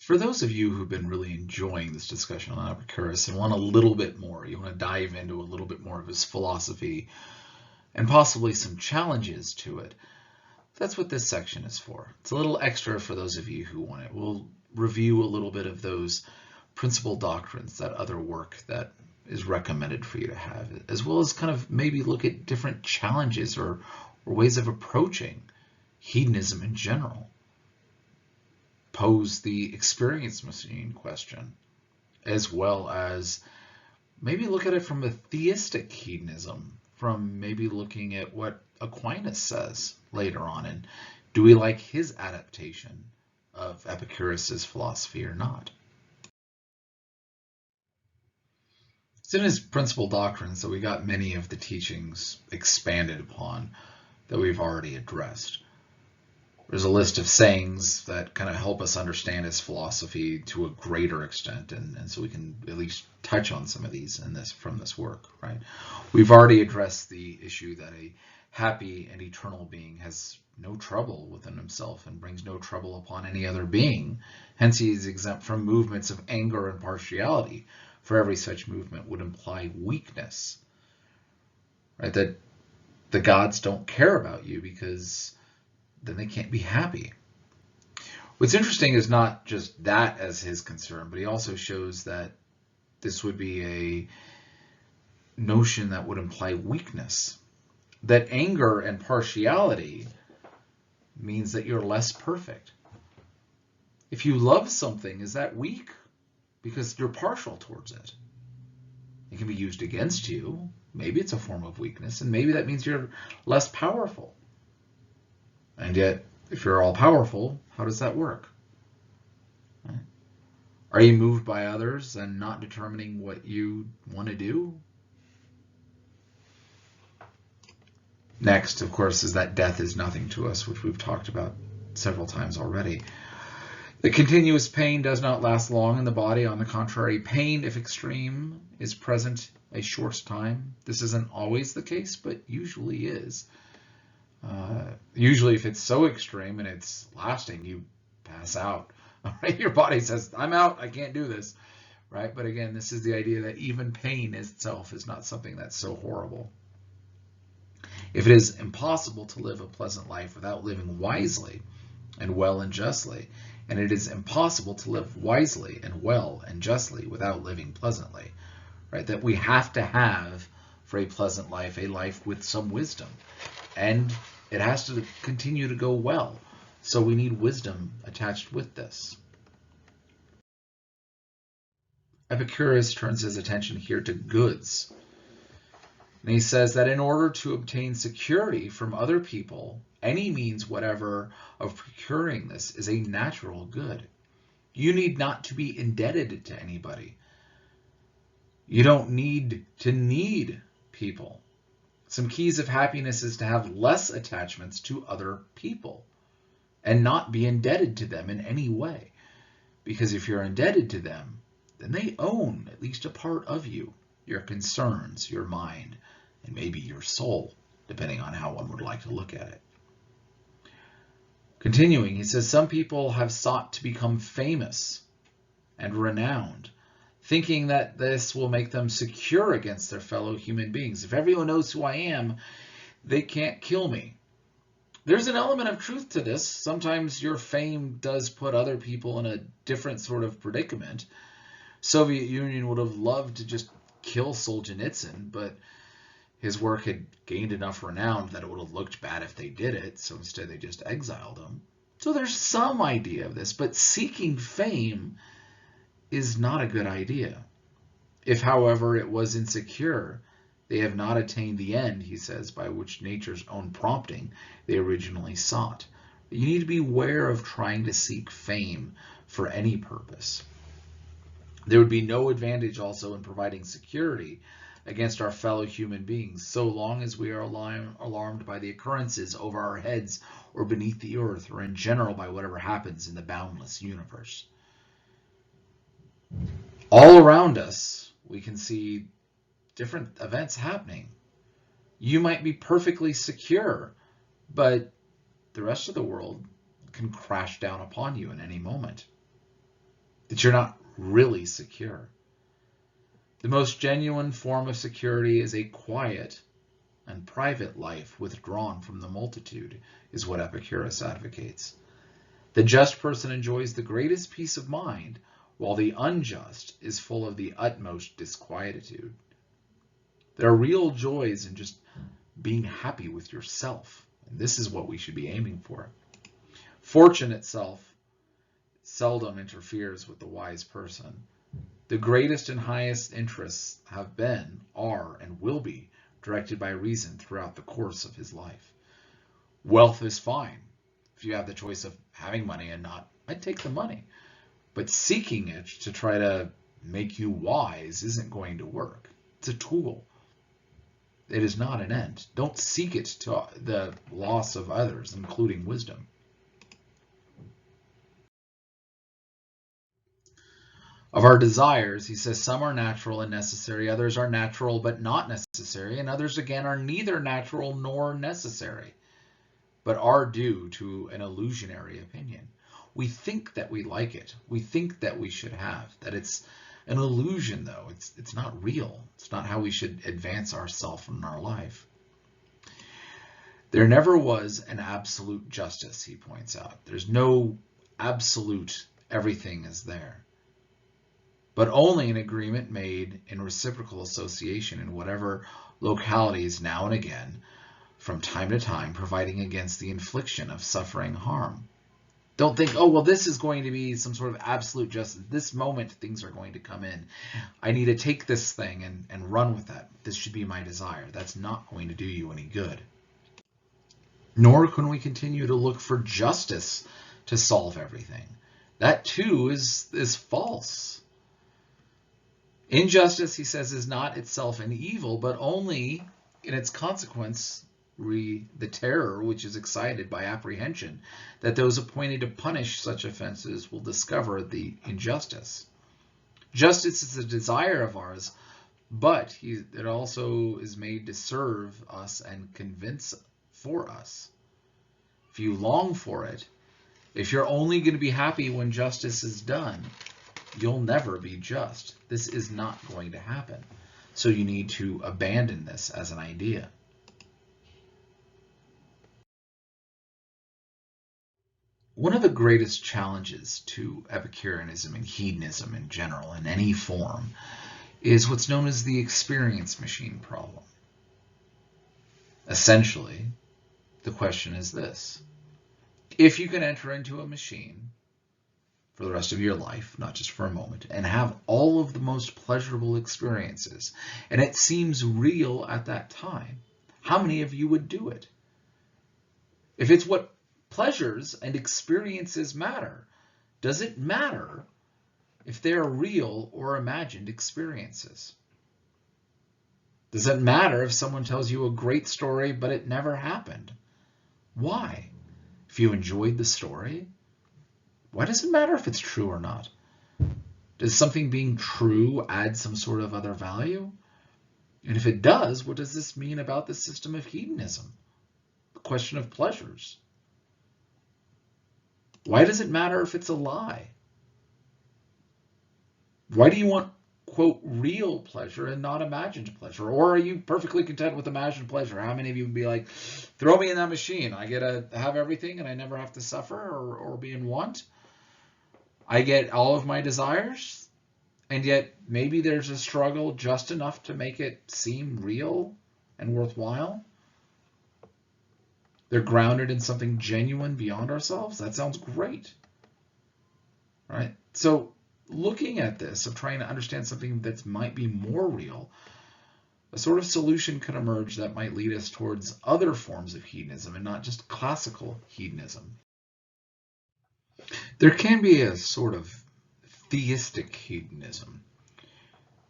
For those of you who've been really enjoying this discussion on Epicurus and want a little bit more, you want to dive into a little bit more of his philosophy and possibly some challenges to it, that's what this section is for. It's a little extra for those of you who want it. We'll review a little bit of those principal doctrines, that other work that is recommended for you to have, as well as kind of maybe look at different challenges or ways of approaching hedonism in general. Pose the experience machine question, as well as maybe look at it from a theistic hedonism, from maybe looking at what Aquinas says later on, and do we like his adaptation of Epicurus's philosophy or not? It's in his principal doctrines that we got many of the teachings expanded upon that we've already addressed. There's a list of sayings that kind of help us understand his philosophy to a greater extent, and so we can at least touch on some of these from this work, right? We've already addressed the issue that a happy and eternal being has no trouble within himself and brings no trouble upon any other being. Hence, he is exempt from movements of anger and partiality, for every such movement would imply weakness, right? That the gods don't care about you because then they can't be happy. What's interesting is not just that as his concern, but he also shows that this would be a notion that would imply weakness. That anger and partiality means that you're less perfect. If you love something, is that weak? Because you're partial towards it. It can be used against you. Maybe it's a form of weakness, and maybe that means you're less powerful. And yet, if you're all powerful, how does that work? Right? Are you moved by others and not determining what you want to do? Next, of course, is that death is nothing to us, which we've talked about several times already. The continuous pain does not last long in the body. On the contrary, pain, if extreme, is present a short time. This isn't always the case, but usually is. Usually if it's so extreme and it's lasting, you pass out. Right? Your body says, I'm out, I can't do this. Right? But again, this is the idea that even pain itself is not something that's so horrible. If it is impossible to live a pleasant life without living wisely and well and justly, and it is impossible to live wisely and well and justly without living pleasantly, right? That we have to have, for a pleasant life, a life with some wisdom. And it has to continue to go well. So we need wisdom attached with this. Epicurus turns his attention here to goods. And he says that in order to obtain security from other people, any means whatever of procuring this is a natural good. You need not to be indebted to anybody. You don't need to need people. Some keys of happiness is to have less attachments to other people and not be indebted to them in any way. Because if you're indebted to them, then they own at least a part of you, your concerns, your mind, and maybe your soul, depending on how one would like to look at it. Continuing, he says, some people have sought to become famous and renowned, thinking that this will make them secure against their fellow human beings. If everyone knows who I am, they can't kill me. There's an element of truth to this. Sometimes your fame does put other people in a different sort of predicament. Soviet Union would have loved to just kill Solzhenitsyn, but his work had gained enough renown that it would have looked bad if they did it, so instead they just exiled him. So there's some idea of this, but seeking fame is not a good idea. If, however, it was insecure, they have not attained the end, he says, by which nature's own prompting they originally sought. You need to be aware of trying to seek fame for any purpose. There would be no advantage also in providing security against our fellow human beings, so long as we are alarmed by the occurrences over our heads or beneath the earth, or in general by whatever happens in the boundless universe. All around us, we can see different events happening. You might be perfectly secure, but the rest of the world can crash down upon you in any moment. that you're not really secure. The most genuine form of security is a quiet and private life withdrawn from the multitude, is what Epicurus advocates. The just person enjoys the greatest peace of mind, while the unjust is full of the utmost disquietude. There are real joys in just being happy with yourself, and this is what we should be aiming for. Fortune itself seldom interferes with the wise person. The greatest and highest interests have been, are, and will be directed by reason throughout the course of his life. Wealth is fine. If you have the choice of having money and not, I'd take the money. But seeking it to try to make you wise isn't going to work. It's a tool. It is not an end. Don't seek it to the loss of others, including wisdom. Of our desires, he says, some are natural and necessary, others are natural but not necessary, and others again are neither natural nor necessary, but are due to an illusionary opinion. We think that we like it. We think that we should have, that it's an illusion, though. It's not real. It's not how we should advance ourselves in our life. There never was an absolute justice, he points out. There's no absolute everything is there, but only an agreement made in reciprocal association in whatever localities now and again, from time to time, providing against the infliction of suffering harm. Don't think, oh, well, this is going to be some sort of absolute justice. This moment, things are going to come in. I need to take this thing and run with that. This should be my desire. That's not going to do you any good. Nor can we continue to look for justice to solve everything. That, too, is false. Injustice, he says, is not itself an evil, but only in its consequence, the terror which is excited by apprehension that those appointed to punish such offenses will discover the injustice. Justice is a desire of ours, but it also is made to serve us and convince for us. If you long for it, if you're only going to be happy when justice is done, you'll never be just. This is not going to happen. So you need to abandon this as an idea. One of the greatest challenges to Epicureanism and hedonism in general, in any form, is what's known as the experience machine problem. Essentially, the question is this: if you can enter into a machine for the rest of your life, not just for a moment, and have all of the most pleasurable experiences, and it seems real at that time, how many of you would do it? If it's what pleasures and experiences matter, does it matter if they are real or imagined experiences? Does it matter if someone tells you a great story but it never happened? Why? If you enjoyed the story, why does it matter if it's true or not? Does something being true add some sort of other value? And if it does, what does this mean about the system of hedonism? The question of pleasures. Why does it matter if it's a lie? Why do you want, quote, real pleasure and not imagined pleasure? Or are you perfectly content with imagined pleasure? How many of you would be like, throw me in that machine. I get to have everything and I never have to suffer or be in want. I get all of my desires, and yet maybe there's a struggle just enough to make it seem real and worthwhile. They're grounded in something genuine beyond ourselves. That sounds great, right? So looking at this, of trying to understand something that might be more real, a sort of solution could emerge that might lead us towards other forms of hedonism and not just classical hedonism. There can be a sort of theistic hedonism.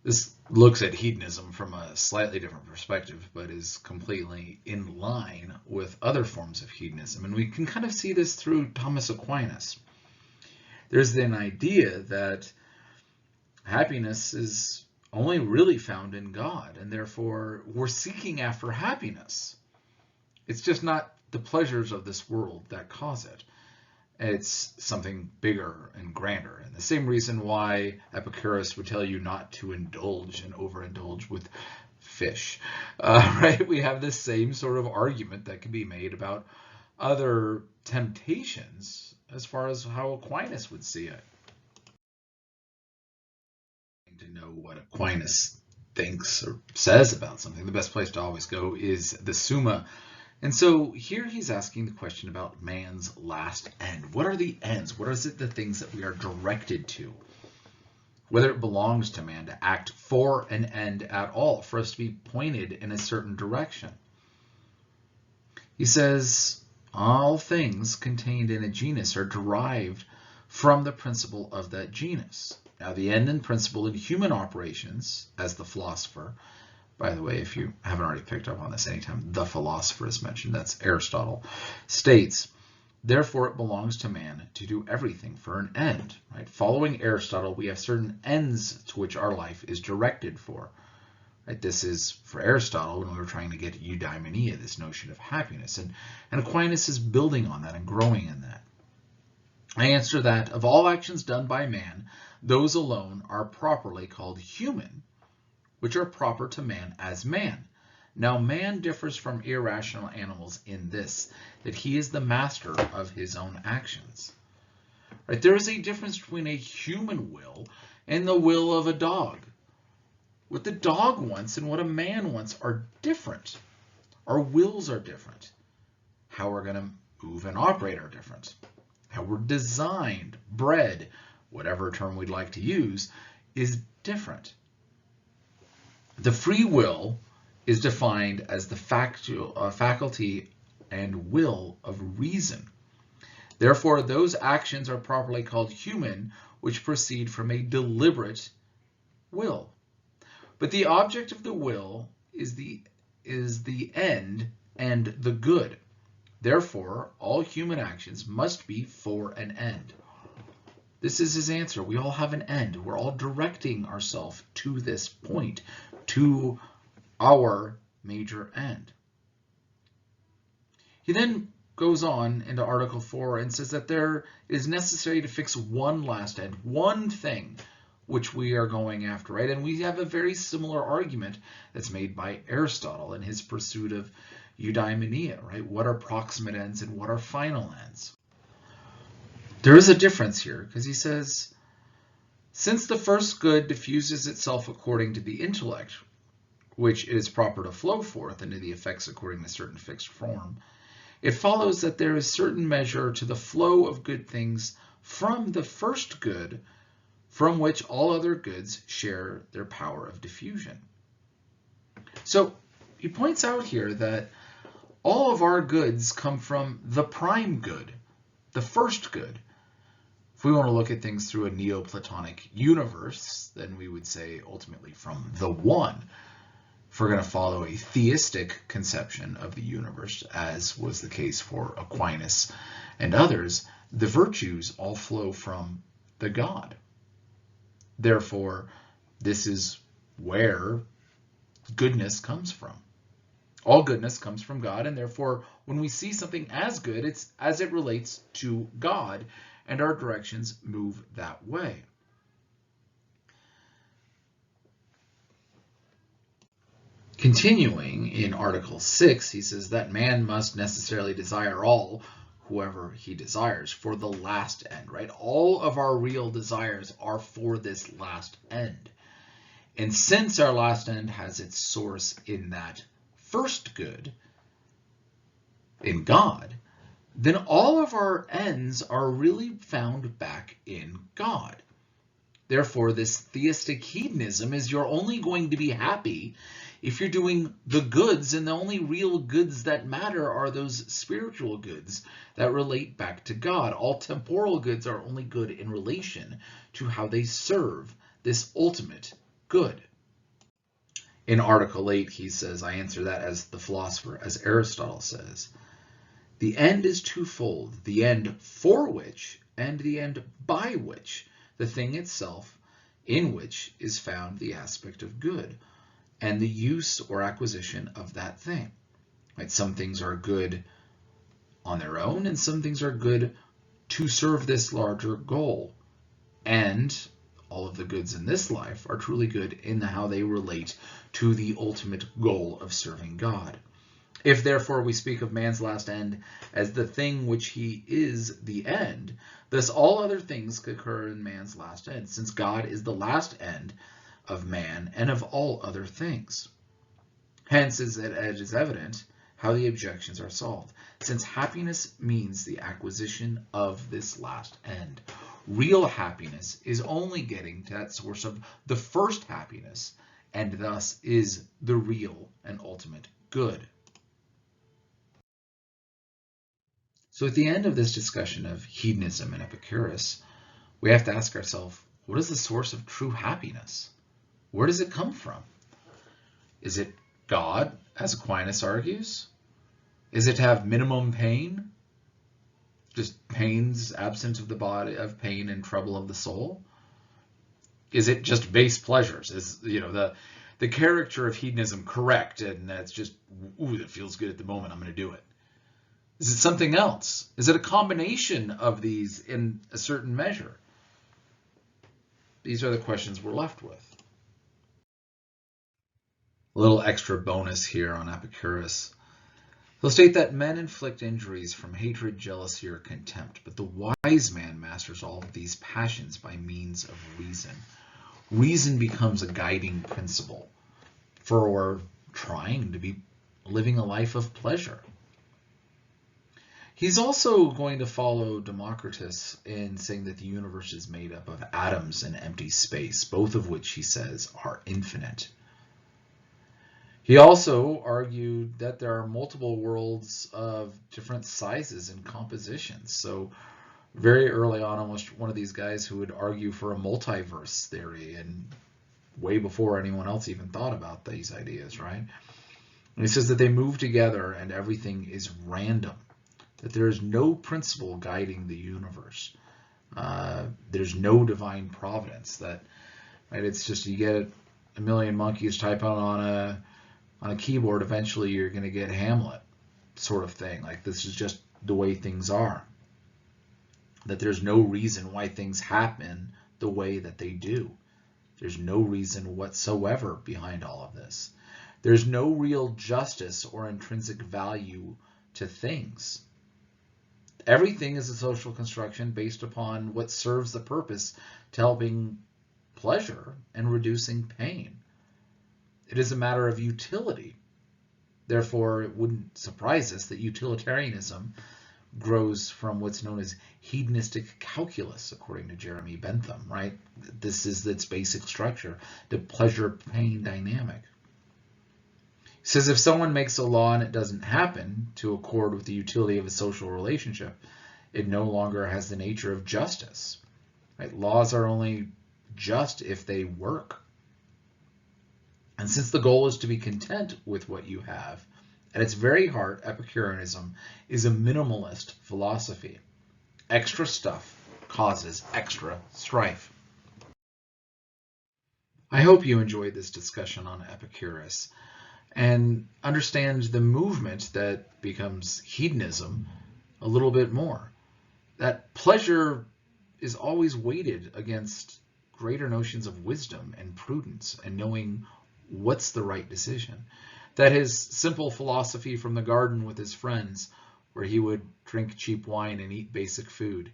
This looks at hedonism from a slightly different perspective, but is completely in line with other forms of hedonism. And we can kind of see this through Thomas Aquinas. There's an idea that happiness is only really found in God, and therefore we're seeking after happiness. It's just not the pleasures of this world that cause it. It's something bigger and grander. And the same reason why Epicurus would tell you not to indulge and overindulge with fish, right? We have this same sort of argument that can be made about other temptations as far as how Aquinas would see it. To know what Aquinas thinks or says about something, the best place to always go is the Summa. And so here he's asking the question about man's last end. What are the ends? What is it, the things that we are directed to? Whether it belongs to man to act for an end at all, for us to be pointed in a certain direction. He says, all things contained in a genus are derived from the principle of that genus. Now, the end and principle in human operations, as the philosopher, by the way, if you haven't already picked up on this, anytime the philosopher is mentioned, that's Aristotle, states, therefore it belongs to man to do everything for an end. Right? Following Aristotle, we have certain ends to which our life is directed for. Right? This is for Aristotle when we were trying to get eudaimonia, this notion of happiness. And Aquinas is building on that and growing in that. I answer that of all actions done by man, those alone are properly called human, which are proper to man as man. Now man differs from irrational animals in this, that he is the master of his own actions. Right? There is a difference between a human will and the will of a dog. What the dog wants and what a man wants are different. Our wills are different. How we're going to move and operate are different. How we're designed, bred, whatever term we'd like to use, is different. The free will is defined as the faculty and will of reason. Therefore, those actions are properly called human, which proceed from a deliberate will. But the object of the will is the end and the good. Therefore, all human actions must be for an end. This is his answer. We all have an end. We're all directing ourselves to this point, to our major end. He then goes on into Article 4 and says that there is necessary to fix one last end, one thing which we are going after, right? And we have a very similar argument that's made by Aristotle in his pursuit of eudaimonia, right? What are proximate ends and what are final ends? There is a difference here because he says, since the first good diffuses itself according to the intellect, which it is proper to flow forth into the effects according to a certain fixed form, it follows that there is certain measure to the flow of good things from the first good, from which all other goods share their power of diffusion. So he points out here that all of our goods come from the prime good, the first good. If we want to look at things through a Neoplatonic universe, then we would say ultimately from the one. If we're going to follow a theistic conception of the universe, as was the case for Aquinas and others, the virtues all flow from the God. Therefore, this is where goodness comes from. All goodness comes from God, and therefore, when we see something as good, it's as it relates to God, and our directions move that way. Continuing in Article 6, he says that man must necessarily desire all, whoever he desires, for the last end, right? All of our real desires are for this last end. And since our last end has its source in that first good, in God, then all of our ends are really found back in God. Therefore, this theistic hedonism is you're only going to be happy if you're doing the goods, and the only real goods that matter are those spiritual goods that relate back to God. All temporal goods are only good in relation to how they serve this ultimate good. In Article 8, he says, I answer that as the philosopher, as Aristotle says, the end is twofold, the end for which and the end by which the thing itself, in which is found the aspect of good, and the use or acquisition of that thing. Right? Some things are good on their own, and some things are good to serve this larger goal. And all of the goods in this life are truly good in how they relate to the ultimate goal of serving God. If therefore we speak of man's last end as the thing which he is the end, thus all other things occur in man's last end, since God is the last end of man and of all other things. Hence it is evident how the objections are solved, since happiness means the acquisition of this last end. Real happiness is only getting to that source of the first happiness, and thus is the real and ultimate good. So at the end of this discussion of hedonism and Epicurus, we have to ask ourselves, what is the source of true happiness? Where does it come from? Is it God, as Aquinas argues? Is it to have minimum pain? Just pains, absence of the body, of pain and trouble of the soul? Is it just base pleasures? Is, the character of hedonism correct, and that's just, ooh, that feels good at the moment, I'm going to do it? Is it something else? Is it a combination of these in a certain measure? These are the questions we're left with. A little extra bonus here on Epicurus. He'll state that men inflict injuries from hatred, jealousy, or contempt, but the wise man masters all of these passions by means of reason. Reason becomes a guiding principle for trying to be living a life of pleasure. He's also going to follow Democritus in saying that the universe is made up of atoms and empty space, both of which he says are infinite. He also argued that there are multiple worlds of different sizes and compositions. So very early on, almost one of these guys who would argue for a multiverse theory, and way before anyone else even thought about these ideas, right? And he says that they move together and everything is random, that there is no principle guiding the universe. There's no divine providence. That, right? It's just you get a million monkeys typing on a keyboard, eventually you're going to get Hamlet sort of thing. Like, this is just the way things are. That there's no reason why things happen the way that they do. There's no reason whatsoever behind all of this. There's no real justice or intrinsic value to things. Everything is a social construction based upon what serves the purpose to helping pleasure and reducing pain. It is a matter of utility. Therefore, it wouldn't surprise us that utilitarianism grows from what's known as hedonistic calculus, according to Jeremy Bentham, right? This is its basic structure, the pleasure-pain dynamic. He says if someone makes a law and it doesn't happen to accord with the utility of a social relationship, it no longer has the nature of justice. Right? Laws are only just if they work. And since the goal is to be content with what you have, at its very heart, Epicureanism is a minimalist philosophy. Extra stuff causes extra strife. I hope you enjoyed this discussion on Epicurus and understand the movement that becomes hedonism a little bit more. That pleasure is always weighted against greater notions of wisdom and prudence and knowing what's the right decision. That his simple philosophy from the garden with his friends, where he would drink cheap wine and eat basic food,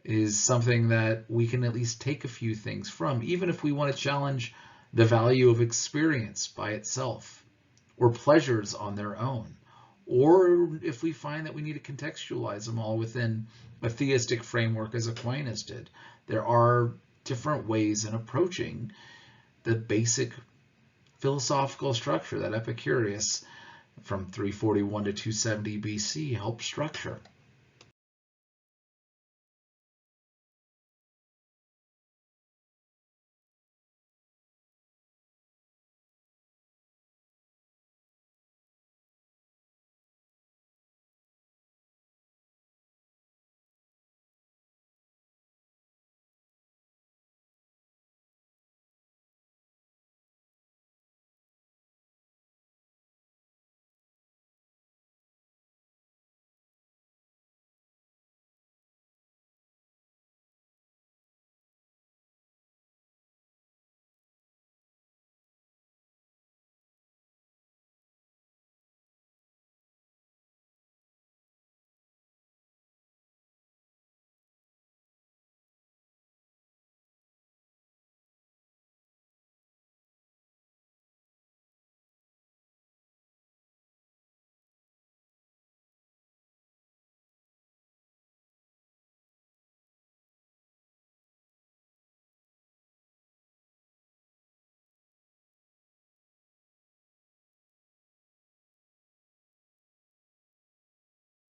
is something that we can at least take a few things from, even if we want to challenge the value of experience by itself, or pleasures on their own, or if we find that we need to contextualize them all within a theistic framework as Aquinas did. There are different ways in approaching the basic philosophical structure that Epicurus from 341 to 270 BC helped structure.